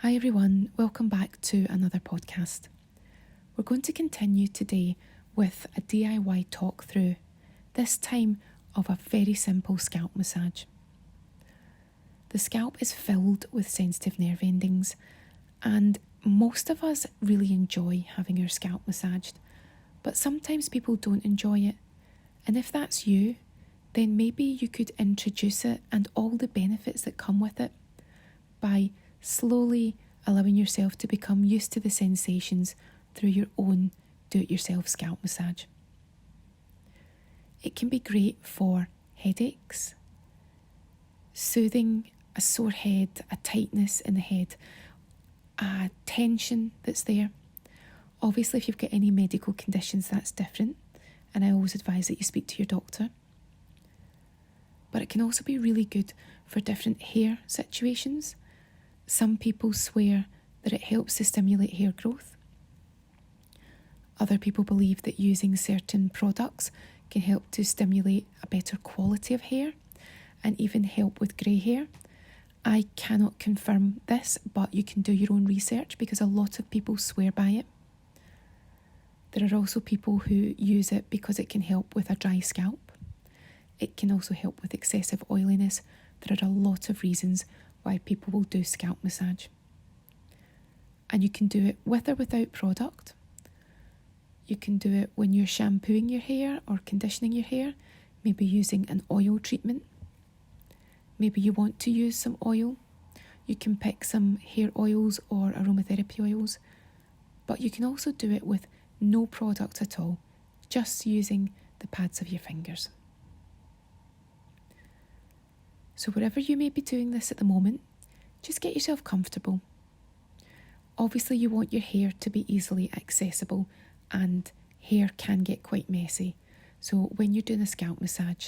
Hi everyone, welcome back to another podcast. We're going to continue today with a DIY talk through, this time of a very simple scalp massage. The scalp is filled with sensitive nerve endings, and most of us really enjoy having our scalp massaged, but sometimes people don't enjoy it. And if that's you, then maybe you could introduce it and all the benefits that come with it by slowly allowing yourself to become used to the sensations through your own do-it-yourself scalp massage. It can be great for headaches, soothing a sore head, a tightness in the head, a tension that's there. Obviously, if you've got any medical conditions, that's different, and I always advise that you speak to your doctor. But it can also be really good for different hair situations. Some people swear that it helps to stimulate hair growth. Other people believe that using certain products can help to stimulate a better quality of hair and even help with grey hair. I cannot confirm this, but you can do your own research because a lot of people swear by it. There are also people who use it because it can help with a dry scalp. It can also help with excessive oiliness. There are a lot of reasons why people will do scalp massage. And you can do it with or without product. You can do it when you're shampooing your hair or conditioning your hair, maybe using an oil treatment. Maybe you want to use some oil. You can pick some hair oils or aromatherapy oils, but you can also do it with no product at all, just using the pads of your fingers. So wherever you may be doing this at the moment, just get yourself comfortable. Obviously you want your hair to be easily accessible, and hair can get quite messy. So when you're doing a scalp massage,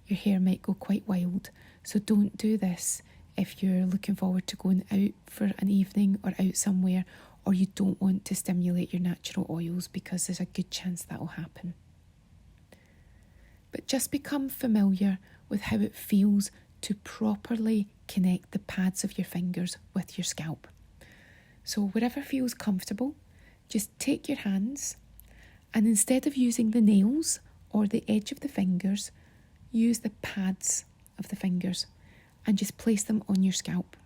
your hair might go quite wild. So don't do this if you're looking forward to going out for an evening or out somewhere, or you don't want to stimulate your natural oils, because there's a good chance that will happen. But just become familiar with how it feels to properly connect the pads of your fingers with your scalp. So wherever feels comfortable, just take your hands and instead of using the nails or the edge of the fingers, use the pads of the fingers and just place them on your scalp.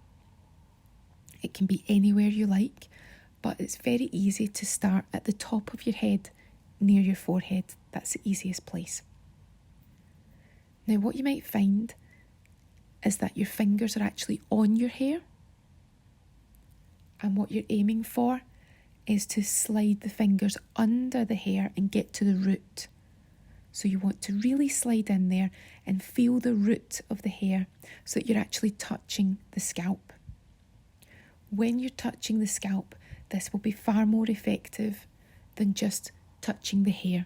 It can be anywhere you like, but it's very easy to start at the top of your head, near your forehead. That's the easiest place. Now what you might find is that your fingers are actually on your hair, and what you're aiming for is to slide the fingers under the hair and get to the root. So you want to really slide in there and feel the root of the hair so that you're actually touching the scalp. When you're touching the scalp, this will be far more effective than just touching the hair.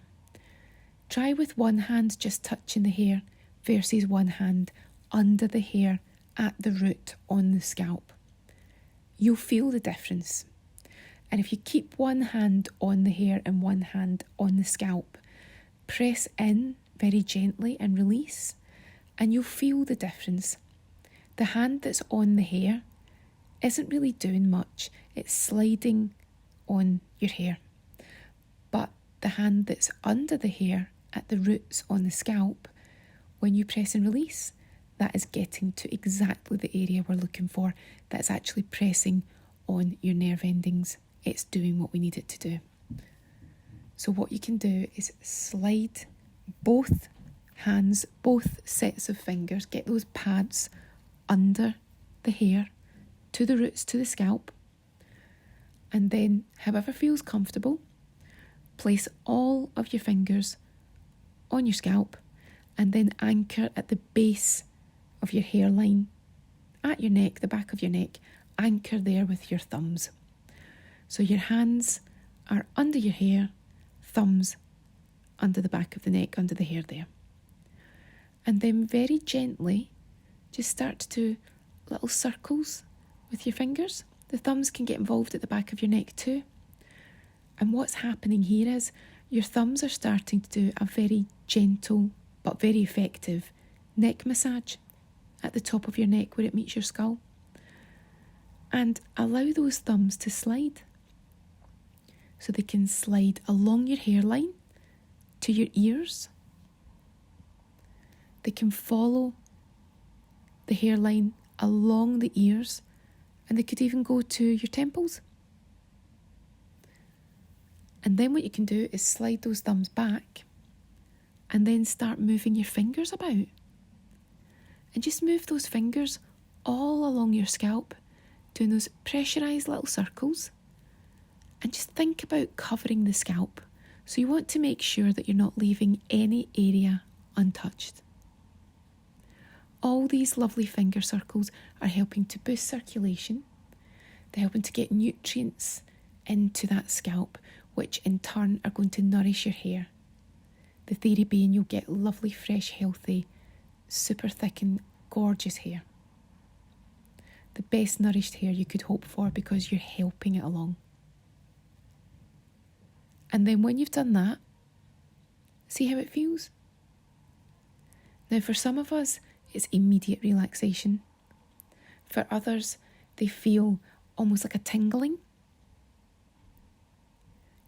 Try with one hand just touching the hair versus one hand under the hair at the root on the scalp. You'll feel the difference. And if you keep one hand on the hair and one hand on the scalp, press in very gently and release, and you'll feel the difference. The hand that's on the hair isn't really doing much. It's sliding on your hair. But the hand that's under the hair at the roots on the scalp, when you press and release, that is getting to exactly the area we're looking for. That's actually pressing on your nerve endings. It's doing what we need it to do. So what you can do is slide both hands, both sets of fingers, get those pads under the hair, to the roots, to the scalp, and then however feels comfortable, place all of your fingers on your scalp and then anchor at the base of your hairline, at your neck, the back of your neck, anchor there with your thumbs. So your hands are under your hair, thumbs under the back of the neck, under the hair there. And then very gently, just start to do little circles with your fingers. The thumbs can get involved at the back of your neck too. And what's happening here is your thumbs are starting to do a very gentle but very effective neck massage at the top of your neck where it meets your skull. And allow those thumbs to slide. So they can slide along your hairline to your ears. They can follow the hairline along the ears, and they could even go to your temples. And then what you can do is slide those thumbs back and then start moving your fingers about. And just move those fingers all along your scalp, doing those pressurised little circles. And just think about covering the scalp. So you want to make sure that you're not leaving any area untouched. All these lovely finger circles are helping to boost circulation. They're helping to get nutrients into that scalp, which in turn are going to nourish your hair. The theory being you'll get lovely, fresh, healthy, super thick and gorgeous hair. The best nourished hair you could hope for because you're helping it along. And then when you've done that, see how it feels? Now for some of us, it's immediate relaxation. For others, they feel almost like a tingling.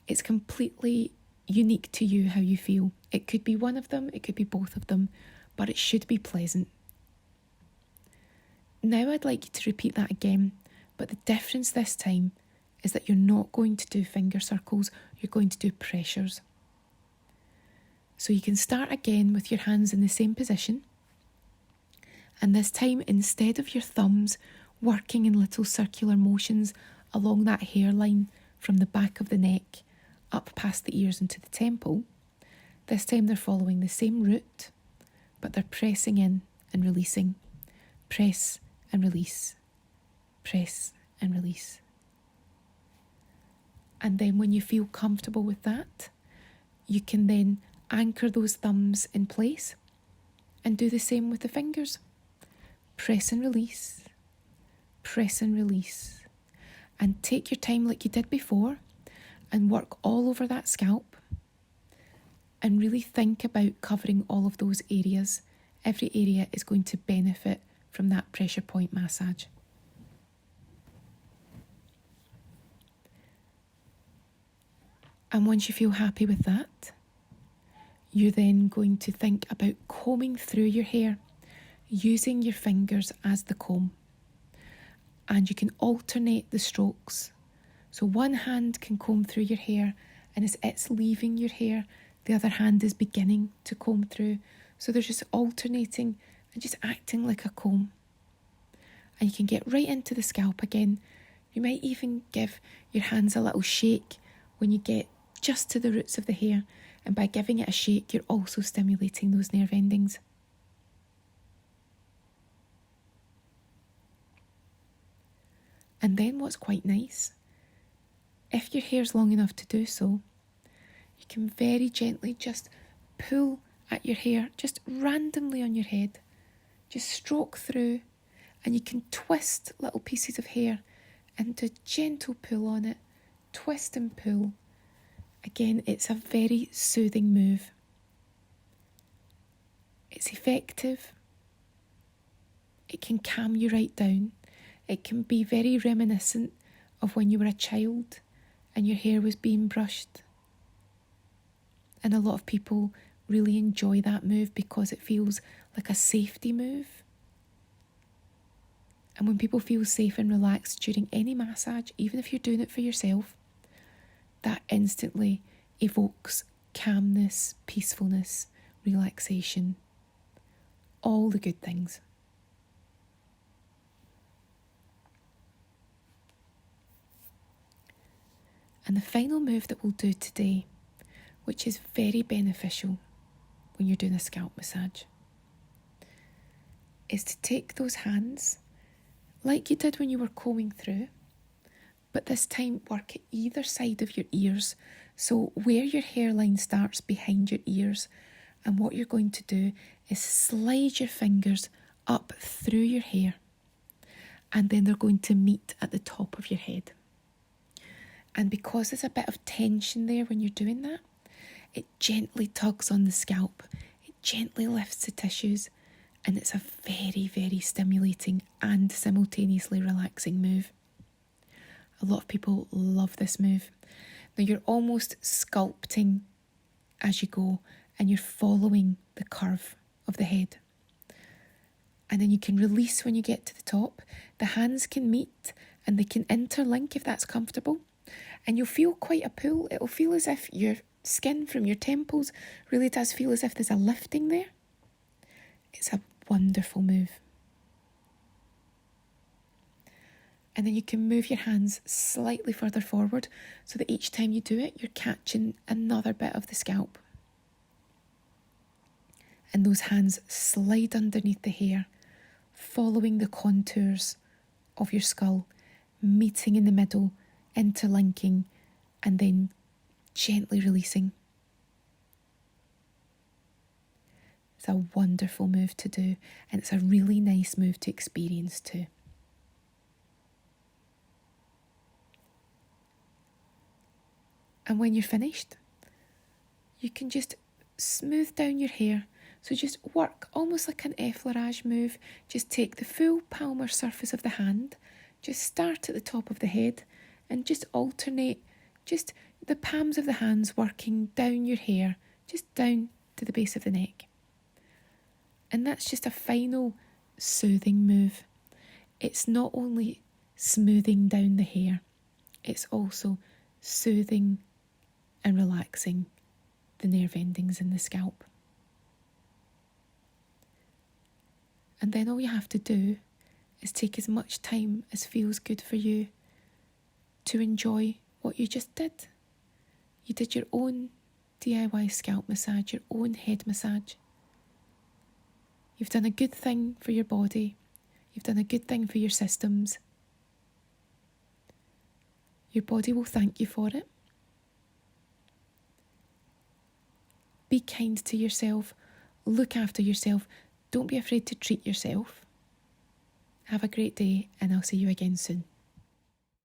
It's completely unique to you how you feel. It could be one of them, it could be both of them, but it should be pleasant. Now I'd like you to repeat that again, but the difference this time is that you're not going to do finger circles, you're going to do pressures. So you can start again with your hands in the same position, and this time instead of your thumbs working in little circular motions along that hairline from the back of the neck up past the ears into the temple, this time they're following the same route, but they're pressing in and releasing. Press and release. Press and release. And then when you feel comfortable with that, you can then anchor those thumbs in place and do the same with the fingers. Press and release. Press and release. And take your time like you did before and work all over that scalp. And really think about covering all of those areas. Every area is going to benefit from that pressure point massage. And once you feel happy with that, you're then going to think about combing through your hair, using your fingers as the comb. And you can alternate the strokes. So one hand can comb through your hair, and as it's leaving your hair, the other hand is beginning to comb through. So they're just alternating and just acting like a comb. And you can get right into the scalp again. You might even give your hands a little shake when you get just to the roots of the hair. And by giving it a shake, you're also stimulating those nerve endings. And then what's quite nice, if your hair's long enough to do so, you can very gently just pull at your hair, just randomly on your head. Just stroke through, and you can twist little pieces of hair and do a gentle pull on it. Twist and pull. Again, it's a very soothing move. It's effective. It can calm you right down. It can be very reminiscent of when you were a child and your hair was being brushed. And a lot of people really enjoy that move because it feels like a safety move. And when people feel safe and relaxed during any massage, even if you're doing it for yourself, that instantly evokes calmness, peacefulness, relaxation, all the good things. And the final move that we'll do today, which is very beneficial when you're doing a scalp massage, is to take those hands like you did when you were combing through, but this time work at either side of your ears. So where your hairline starts behind your ears, and what you're going to do is slide your fingers up through your hair, and then they're going to meet at the top of your head. And because there's a bit of tension there when you're doing that, it gently tugs on the scalp, it gently lifts the tissues, and it's a very, very stimulating and simultaneously relaxing move. A lot of people love this move. Now you're almost sculpting as you go, and you're following the curve of the head. And then you can release when you get to the top. The hands can meet and they can interlink if that's comfortable. And you'll feel quite a pull. It'll feel as if your skin from your temples really does feel as if there's a lifting there. It's a wonderful move. And then you can move your hands slightly further forward so that each time you do it, you're catching another bit of the scalp. And those hands slide underneath the hair, following the contours of your skull, meeting in the middle, interlinking, and then gently releasing. It's a wonderful move to do, and it's a really nice move to experience too. And when you're finished, you can just smooth down your hair. So just work almost like an effleurage move. Just take the full palmar surface of the hand, just start at the top of the head and just alternate just the palms of the hands working down your hair, just down to the base of the neck. And that's just a final soothing move. It's not only smoothing down the hair, it's also soothing and relaxing the nerve endings in the scalp. And then all you have to do is take as much time as feels good for you to enjoy what you just did. You did your own DIY scalp massage, your own head massage. You've done a good thing for your body. You've done a good thing for your systems. Your body will thank you for it. Be kind to yourself. Look after yourself. Don't be afraid to treat yourself. Have a great day, and I'll see you again soon.